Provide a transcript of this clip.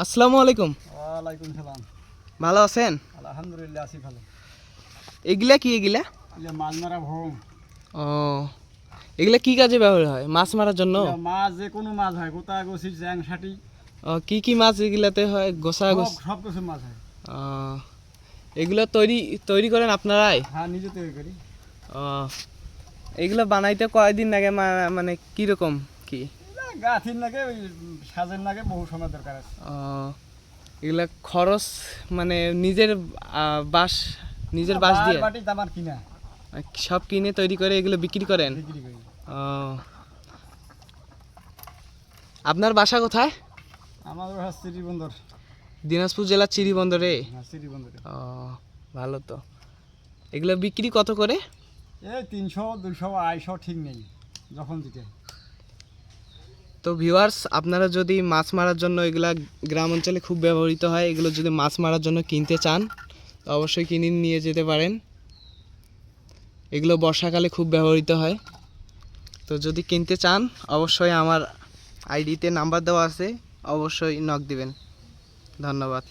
আসসালামু আলাইকুম। ওয়ালাইকুম সালাম। ভালো আছেন? আলহামদুলিল্লাহ আছি ভালো। এগুলা কি এগুলা? যে মাছ মারা ভোম। ও, এগুলা কি কাজে ব্যবহার হয়? মাছ মারার জন্য? মাছ যে কোনো মাছ হয়, গোটা গছি জ্যাং সাটি কি কি মাছ এগুলাতে হয়? গোসা গোস? সব কিছু মাছ হয়। ও, এগুলা তৈরি তৈরি করেন আপনারাই? হ্যাঁ, নিজে তৈরি করি। ও, এগুলা বানাইতে কয়দিন লাগে? মানে কিরকম কি? গাথির নাগে ওই সাজের নাগে বহু সময় দরকার আছে। ও, এগুলা খরচ মানে নিজের বাঁশ নিজের বাঁশ দিয়ে বাটি আমার কিনা সব কিনে তৈরি করে এগুলো বিক্রি করেন? বিক্রি করি। ও, আপনার বাসা কোথায়? আমার হচ্ছে শ্রীবন্দর। দিনাজপুর জেলার চিরিবন্দরে? হ্যাঁ, শ্রীবন্দরে। ও, ভালো তো। এগুলো বিক্রি কত করে? এই 300, 200, 250 ঠিক নেই, যখন দিতে। তো ভিউয়ার্স, আপনারা যদি মাছ মারার জন্য এগুলা গ্রাম অঞ্চলে খুব ব্যবহৃত হয়, এগুলো যদি মাছ মারার জন্য কিনতে চান তো অবশ্যই কিনে নিয়ে যেতে পারেন। এগুলো বর্ষাকালে খুব ব্যবহৃত হয়। তো যদি কিনতে চান অবশ্যই আমার আইডিতে নাম্বার দেওয়া আছে, অবশ্যই নক দিবেন। ধন্যবাদ।